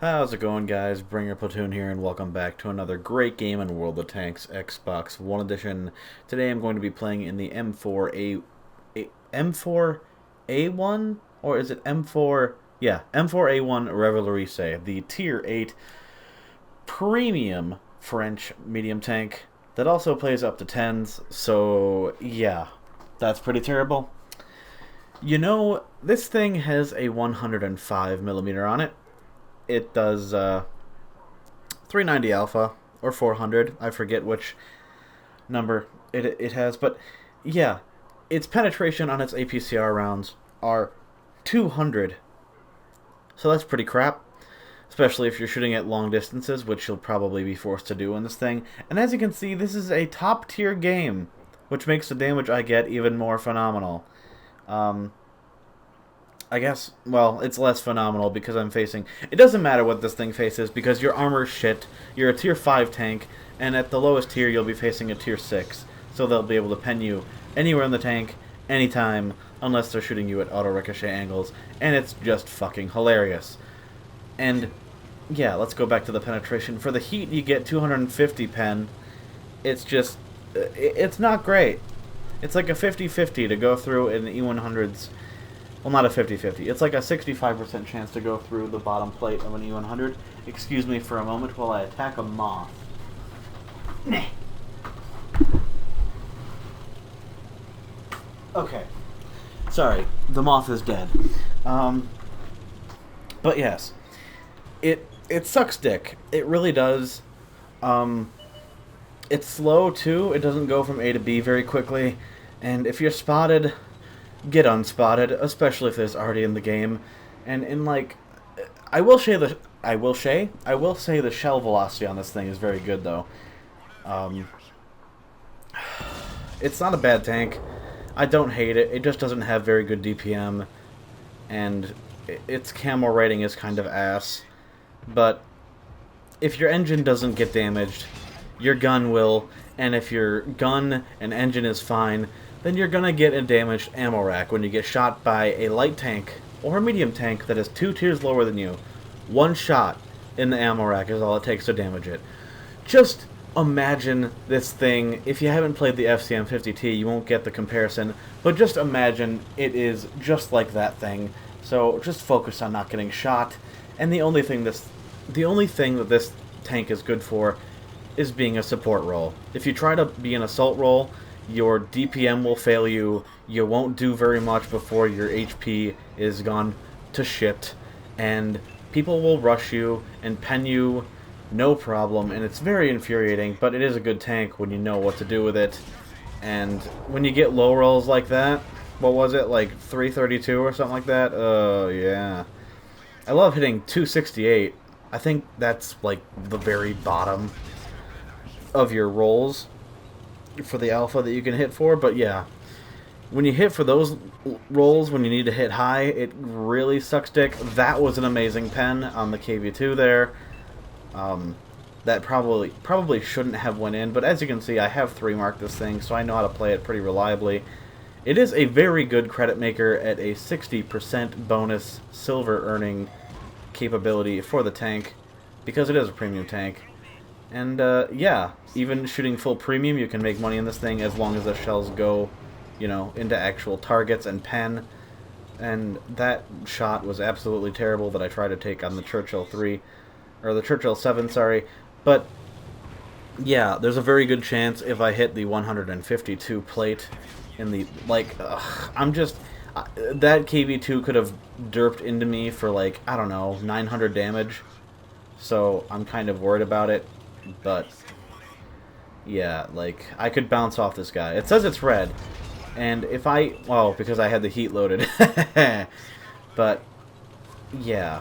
How's it going, guys? Bringer Platoon here, and welcome back to another great game in World of Tanks Xbox One Edition. Today I'm going to be playing in the M4A1, or is it M4? Yeah, M4A1 Revalorise, the Tier 8 premium French medium tank that also plays up to 10s, so yeah, that's pretty terrible. You know, this thing has a 105mm on it. It does 390 alpha or 400. I forget which number it has, but yeah, its penetration on its APCR rounds are 200. So that's pretty crap, especially if you're shooting at long distances, which you'll probably be forced to do in this thing. And as you can see, this is a top tier game, which makes the damage I get even more phenomenal. I guess, well, it's less phenomenal because I'm facing... It doesn't matter what this thing faces because your armor's shit, you're a tier 5 tank, and at the lowest tier you'll be facing a tier 6. So they'll be able to pen you anywhere in the tank, anytime, unless they're shooting you at auto-ricochet angles, and it's just fucking hilarious. And, yeah, let's go back to the penetration. For the heat, you get 250 pen. It's just... It's not great. It's like a 50-50 to go through an E100's... Well, not a 50-50. It's like a 65% chance to go through the bottom plate of an E100. Excuse me for a moment while I attack a moth. Okay. Sorry, the moth is dead. But yes, it sucks dick. It really does. It's slow too. It doesn't go from A to B very quickly, and if you're spotted, get unspotted, especially if there's already in the game. And in like, I will say the shell velocity on this thing is very good though. It's not a bad tank. I don't hate it. It just doesn't have very good DPM, and its camo rating is kind of ass. But if your engine doesn't get damaged, your gun will, and if your gun and engine is fine, then you're gonna get a damaged ammo rack when you get shot by a light tank or a medium tank that is 2 tiers lower than you. One shot in the ammo rack is all it takes to damage it. Just imagine this thing. If you haven't played the FCM50T, you won't get the comparison, but just imagine it is just like that thing. So just focus on not getting shot, and the only thing that this tank is good for is being a support role. If you try to be an assault role, your DPM will fail you, you won't do very much before your HP is gone to shit, and people will rush you and pen you no problem, and it's very infuriating, but it is a good tank when you know what to do with it. And when you get low rolls like that, what was it, like 332 or something like that? Yeah. I love hitting 268. I think that's like the very bottom of your rolls for the alpha that you can hit for, but yeah, when you hit for those rolls when you need to hit high, it really sucks dick. That was an amazing pen on the KV2 there. That probably shouldn't have went in, but as you can see, I have 3-marked this thing, so I know how to play it pretty reliably. It is a very good credit maker at a 60% bonus silver earning capability for the tank, because it is a premium tank. And, yeah, even shooting full premium, you can make money in this thing as long as the shells go, you know, into actual targets and pen. And that shot was absolutely terrible that I tried to take on the Churchill 3, or the Churchill 7, sorry. But, yeah, there's a very good chance if I hit the 152 plate in the, like, I'm just, that KV2 could have derped into me for, like, I don't know, 900 damage. So I'm kind of worried about it. But, yeah, like, I could bounce off this guy. It says it's red, and if I, well, because I had the heat loaded. But, yeah,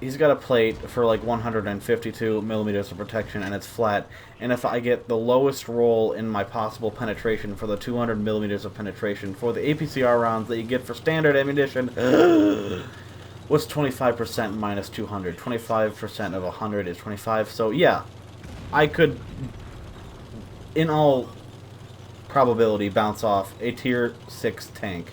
he's got a plate for, like, 152 millimeters of protection, and it's flat. And if I get the lowest roll in my possible penetration for the 200 millimeters of penetration for the APCR rounds that you get for standard ammunition, what's 25% minus 200? 25% of 100 is 25, so, yeah. I could, in all probability, bounce off a tier 6 tank,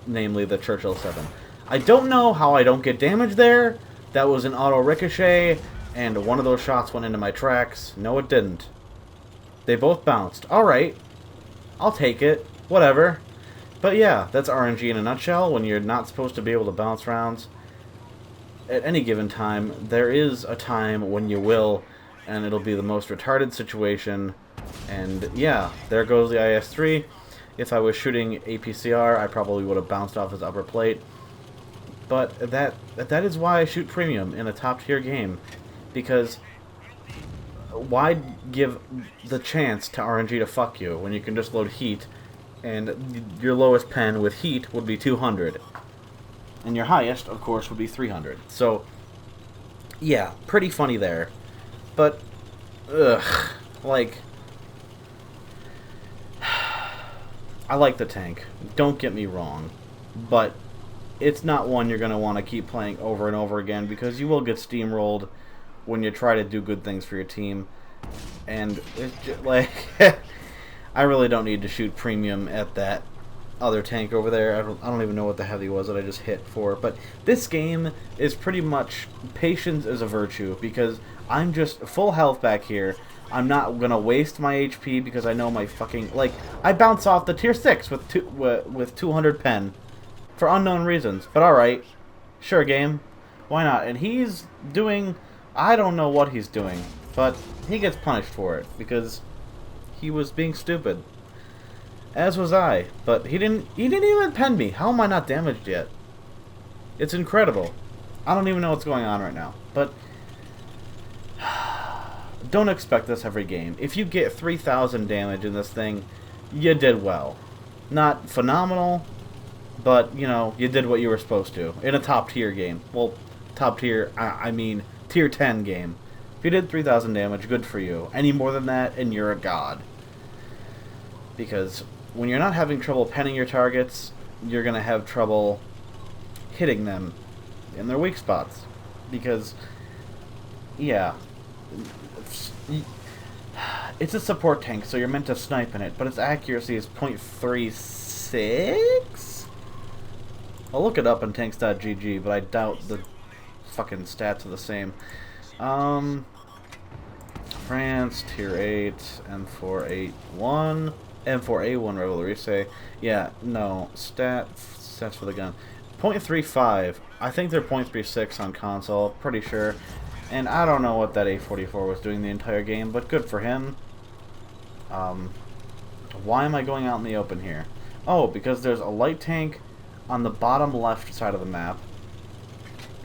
namely the Churchill 7. I don't know how I don't get damage there, That was an auto ricochet, and one of those shots went into my tracks. No, it didn't. They both bounced. Alright, I'll take it. Whatever. But yeah, that's RNG in a nutshell. When you're not supposed to be able to bounce rounds at any given time, there is a time when you will, and it'll be the most retarded situation. And yeah, there goes the IS-3. If I was shooting APCR, I probably would have bounced off his upper plate. But that is why I shoot premium in a top-tier game. Because why give the chance to RNG to fuck you when you can just load heat, and your lowest pen with heat would be 200. And your highest, of course, would be 300. So, yeah, pretty funny there. But, ugh, like, I like the tank. Don't get me wrong. But it's not one you're going to want to keep playing over and over again, because you will get steamrolled when you try to do good things for your team. And it's just, like, I really don't need to shoot premium at that other tank over there. I don't even know what the hell he was that I just hit for. But this game is pretty much patience is a virtue, because I'm just full health back here. I'm not gonna waste my HP because I know my fucking, like, I bounce off the tier 6 with 200 pen for unknown reasons. But alright, sure game, why not? And he's doing, I don't know what he's doing, but he gets punished for it because he was being stupid. As was I, but he didn't even pen me. How am I not damaged yet? It's incredible. I don't even know what's going on right now. But don't expect this every game. If you get 3,000 damage in this thing, you did well. Not phenomenal, but, you know, you did what you were supposed to in a top tier game. Well, top tier, I mean tier 10 game. If you did 3,000 damage, good for you. Any more than that, and you're a god. Because when you're not having trouble penning your targets, you're going to have trouble hitting them in their weak spots. Because, yeah, it's a support tank, so you're meant to snipe in it, but its accuracy is .36? I'll look it up on tanks.gg, but I doubt the fucking stats are the same. France, tier 8, M481 Revalorise. Yeah, no, stats for the gun. .35. I think they're .36 on console, pretty sure. And I don't know what that A44 was doing the entire game, but good for him. Why am I going out in the open here? Oh, because there's a light tank on the bottom left side of the map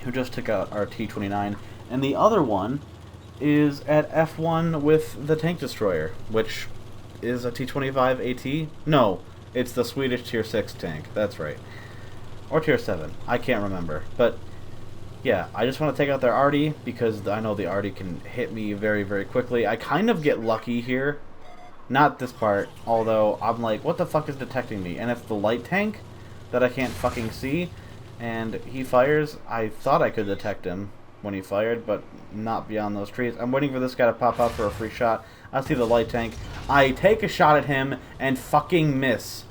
who just took out our T-29, and the other one is at F1 with the tank destroyer, which is a T-25 AT? No, it's the Swedish tier 6 tank, that's right. Or tier 7, I can't remember, but yeah, I just want to take out their arty, because I know the arty can hit me very, very quickly. I kind of get lucky here. Not this part, although I'm like, what the fuck is detecting me? And it's the light tank that I can't fucking see, and he fires. I thought I could detect him when he fired, but not beyond those trees. I'm waiting for this guy to pop up for a free shot. I see the light tank. I take a shot at him and fucking miss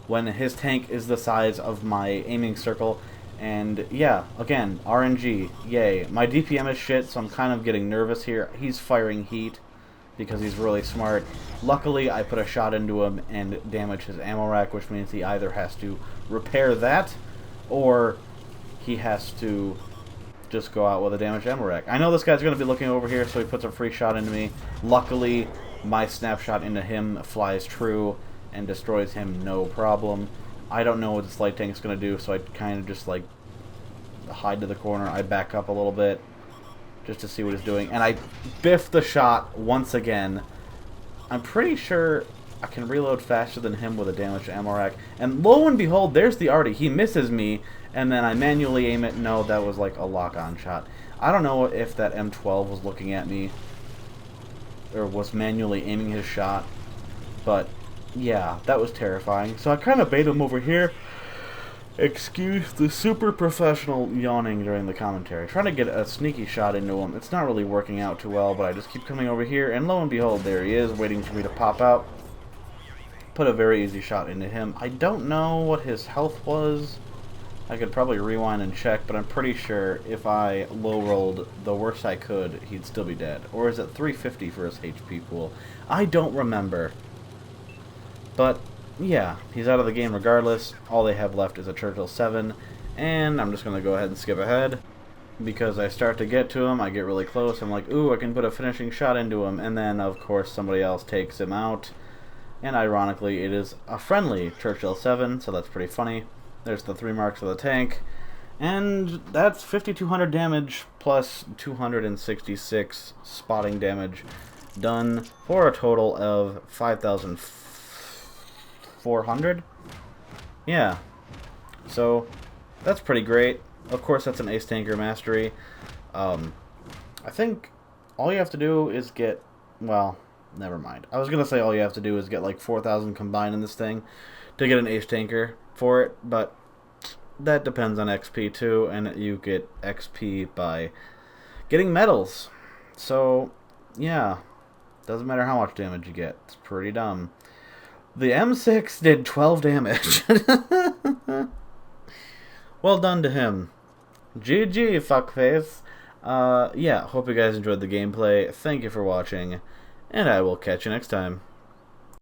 when his tank is the size of my aiming circle. And yeah, again, RNG, yay. My DPM is shit, so I'm kind of getting nervous here. He's firing heat because he's really smart. Luckily, I put a shot into him and damage his ammo rack, which means he either has to repair that or he has to just go out with a damaged ammo rack. I know this guy's going to be looking over here, so he puts a free shot into me. Luckily, my snapshot into him flies true and destroys him no problem. I don't know what this light tank is going to do, so I kind of just, like, hide to the corner. I back up a little bit just to see what he's doing. And I biff the shot once again. I'm pretty sure I can reload faster than him with a damaged ammo rack. And lo and behold, there's the arty. He misses me, and then I manually aim it. No, that was like a lock-on shot. I don't know if that M12 was looking at me or was manually aiming his shot, but yeah, that was terrifying. So I kind of bait him over here. Excuse the super professional yawning during the commentary. Trying to get a sneaky shot into him. It's not really working out too well, but I just keep coming over here, and lo and behold, there he is, waiting for me to pop out. Put a very easy shot into him. I don't know what his health was. I could probably rewind and check, but I'm pretty sure if I low rolled the worst I could, he'd still be dead. Or is it 350 for his HP pool? I don't remember. But yeah, he's out of the game regardless. All they have left is a Churchill 7, and I'm just going to go ahead and skip ahead. Because I start to get to him, I get really close, I'm like, ooh, I can put a finishing shot into him, and then, of course, somebody else takes him out. And ironically, it is a friendly Churchill 7, so that's pretty funny. There's the 3 marks of the tank. And that's 5,200 damage plus 266 spotting damage done for a total of 5,400? Yeah. So, that's pretty great. Of course, that's an Ace Tanker Mastery. I think all you have to do is get... Well, never mind. I was going to say all you have to do is get like 4,000 combined in this thing to get an Ace Tanker for it, but that depends on XP too, and you get XP by getting medals. So, yeah. Doesn't matter how much damage you get. It's pretty dumb. The M6 did 12 damage. Well done to him. GG, fuckface. Yeah, hope you guys enjoyed the gameplay. Thank you for watching, and I will catch you next time.